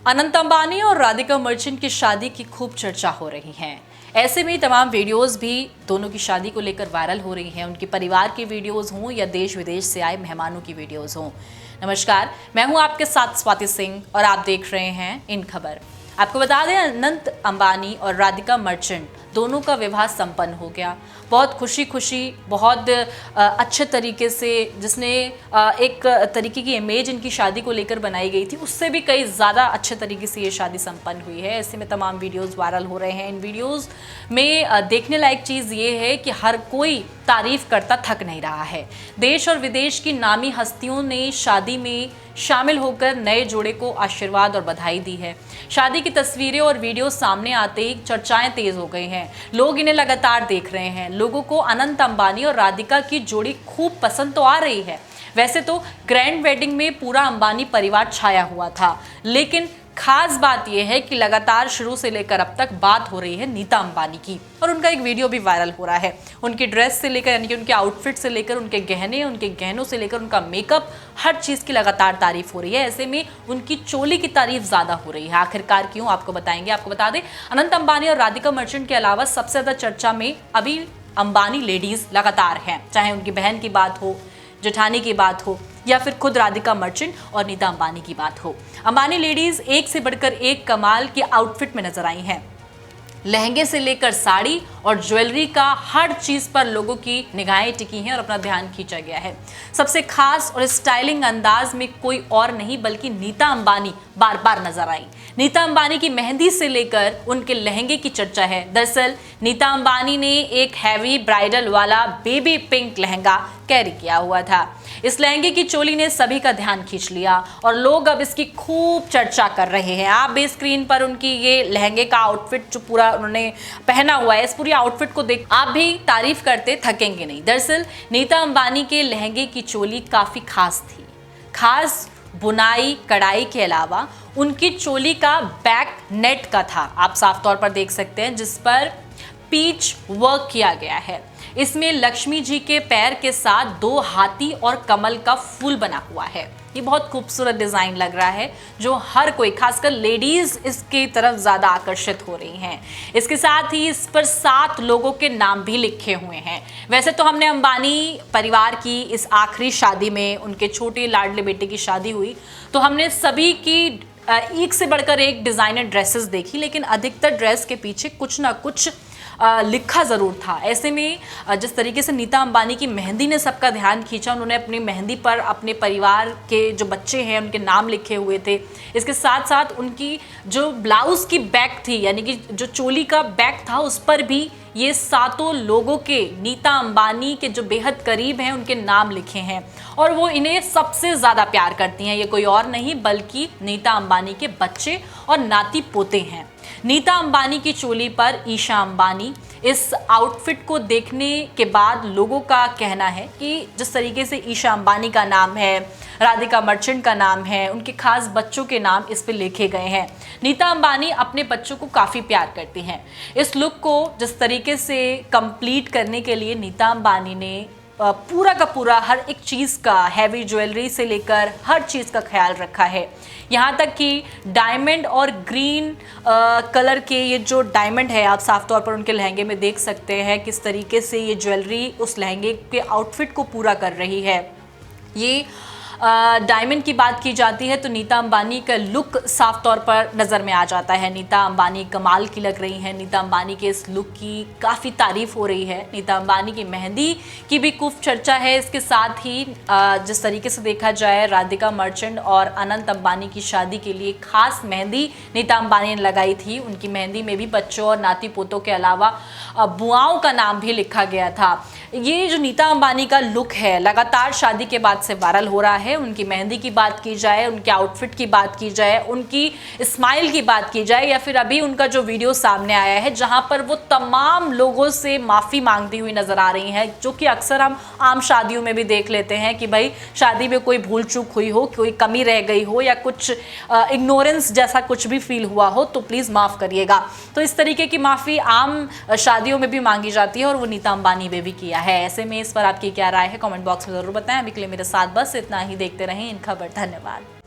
अनंत अंबानी और राधिका मर्चेंट की शादी की खूब चर्चा हो रही है। ऐसे में तमाम वीडियोस भी दोनों की शादी को लेकर वायरल हो रही हैं, उनके परिवार की वीडियोस हों या देश विदेश से आए मेहमानों की वीडियोस हों। नमस्कार, मैं हूं आपके साथ स्वाति सिंह और आप देख रहे हैं इन खबर। आपको बता दें, अनंत अंबानी और राधिका मर्चेंट दोनों का विवाह संपन्न हो गया। बहुत खुशी बहुत अच्छे तरीके से, जिसने एक तरीके की इमेज इनकी शादी को लेकर बनाई गई थी, उससे भी कई ज़्यादा अच्छे तरीके से ये शादी संपन्न हुई है। ऐसे में तमाम वीडियोस वायरल हो रहे हैं। इन वीडियोस में देखने लायक चीज़ ये है कि हर कोई तारीफ करता थक नहीं रहा है। देश और विदेश की नामी हस्तियों ने शादी में शामिल होकर नए जोड़े को आशीर्वाद और बधाई दी है। शादी की तस्वीरें और वीडियो सामने आते ही चर्चाएं तेज हो गई हैं। लोग इन्हें लगातार देख रहे हैं। लोगों को अनंत अंबानी और राधिका की जोड़ी खूब पसंद तो आ रही है। वैसे तो ग्रैंड वेडिंग में पूरा अंबानी परिवार छाया हुआ था, लेकिन खास बात यह है कि लगातार शुरू से लेकर अब तक बात हो रही है नीता अंबानी की, और उनका एक वीडियो भी वायरल हो रहा है। उनकी ड्रेस से लेकर, यानी कि उनके आउटफिट से लेकर उनके गहनों से लेकर उनका मेकअप, हर चीज़ की लगातार तारीफ हो रही है। ऐसे में उनकी चोली की तारीफ ज़्यादा हो रही है। आखिरकार क्यों, आपको बताएंगे। आपको बता दें, अनंत अंबानी और राधिका मर्चेंट के अलावा सबसे ज़्यादा चर्चा में अभी अंबानी लेडीज़ लगातार हैं। चाहे उनकी बहन की बात हो, जेठानी की बात हो, या फिर खुद राधिका मर्चेंट और नीता अंबानी की बात हो। अंबानी लेडीज एक से बढ़कर एक कमाल के आउटफिट में नजर आई हैं। लहंगे से लेकर साड़ी और ज्वेलरी का हर चीज पर लोगों की निगाहें टिकी हैं और अपना ध्यान खींचा गया है। सबसे खास और स्टाइलिंग अंदाज में कोई और नहीं बल्कि नीता अंबानी बार बार नजर आई। नीता अंबानी की मेहंदी से लेकर उनके लहंगे की चर्चा है। दरअसल नीता अंबानी ने एक हैवी ब्राइडल वाला बेबी पिंक लहंगा कैरी किया हुआ था। इस लहंगे की चोली ने सभी का ध्यान खींच लिया और लोग अब इसकी खूब चर्चा कर रहे हैं। आप भी स्क्रीन पर उनकी ये लहंगे का आउटफिट जो पूरा उन्होंने पहना हुआ है, इस पूरी आउटफिट को देख आप भी तारीफ करते थकेंगे नहीं। दरअसल नीता अंबानी के लहंगे की चोली काफी खास थी। खास बुनाई कढ़ाई के अलावा उनकी चोली का बैक नेट का था, आप साफ तौर पर देख सकते हैं, जिस पर पीच वर्क किया गया है। इसमें लक्ष्मी जी के पैर के साथ 2 हाथी और कमल का फूल बना हुआ है। ये बहुत खूबसूरत डिज़ाइन लग रहा है, जो हर कोई, खासकर लेडीज़, इसकी तरफ ज़्यादा आकर्षित हो रही हैं। इसके साथ ही इस पर 7 लोगों के नाम भी लिखे हुए हैं। वैसे तो हमने अंबानी परिवार की इस आखिरी शादी में, उनके छोटे लाडले बेटे की शादी हुई, तो हमने सभी की एक से बढ़कर एक डिज़ाइनर ड्रेसेस देखी, लेकिन अधिकतर ड्रेस के पीछे कुछ ना कुछ लिखा ज़रूर था। ऐसे में जिस तरीके से नीता अंबानी की मेहंदी ने सबका ध्यान खींचा, उन्होंने अपनी मेहंदी पर अपने परिवार के जो बच्चे हैं उनके नाम लिखे हुए थे। इसके साथ साथ उनकी जो ब्लाउज़ की बैक थी, यानी कि जो चोली का बैक था, उस पर भी ये 7 लोगों के, नीता अंबानी के जो बेहद करीब हैं, उनके नाम लिखे हैं और वो इन्हें सबसे ज़्यादा प्यार करती हैं। ये कोई और नहीं बल्कि नीता अंबानी के बच्चे और नाती पोते हैं। नीता अंबानी की चोली पर ईशा अंबानी, इस आउटफिट को देखने के बाद लोगों का कहना है कि जिस तरीके से ईशा अंबानी का नाम है, राधिका मर्चेंट का नाम है, उनके खास बच्चों के नाम इस पे लिखे गए हैं। नीता अंबानी अपने बच्चों को काफ़ी प्यार करती हैं। इस लुक को जिस तरीके से कंप्लीट करने के लिए नीता अंबानी ने पूरा का पूरा हर एक चीज़ का, हैवी ज्वेलरी से लेकर हर चीज़ का ख्याल रखा है। यहाँ तक कि डायमंड और ग्रीन कलर के ये जो डायमंड है, आप साफ तौर पर उनके लहंगे में देख सकते हैं किस तरीके से ये ज्वेलरी उस लहंगे के आउटफिट को पूरा कर रही है। ये डायमंड की बात की जाती है तो नीता अंबानी का लुक साफ तौर पर नज़र में आ जाता है। नीता अंबानी कमाल की लग रही हैं। नीता अंबानी के इस लुक की काफ़ी तारीफ हो रही है। नीता अंबानी की मेहंदी की भी खूब चर्चा है। इसके साथ ही जिस तरीके से देखा जाए, राधिका मर्चेंट और अनंत अंबानी की शादी के लिए खास मेहंदी नीता अंबानी ने लगाई थी। उनकी मेहंदी में भी बच्चों और नाती पोतों के अलावा बुआओं का नाम भी लिखा गया था। ये जो नीता अंबानी का लुक है, लगातार शादी के बाद से वायरल हो रहा है। उनकी मेहंदी की बात की जाए, उनके आउटफिट की बात की जाए, उनकी स्माइल की बात की जाए, या फिर अभी उनका जो वीडियो सामने आया है जहां पर वो तमाम लोगों से माफ़ी मांगती हुई नजर आ रही हैं, जो कि अक्सर हम आम शादियों में भी देख लेते हैं कि भाई शादी में कोई भूल चूक हुई हो, कोई कमी रह गई हो या कुछ इग्नोरेंस जैसा कुछ भी फील हुआ हो तो प्लीज़ माफ़ करिएगा। तो इस तरीके की माफ़ी आम शादियों में भी मांगी जाती है और वो नीता अंबानी ने भी किया है। ऐसे में इस पर आपकी क्या राय है, कमेंट बॉक्स में ज़रूर बताएं। अभी के लिए मेरे साथ बस इतना ही। देखते रहें इन खबर। धन्यवाद।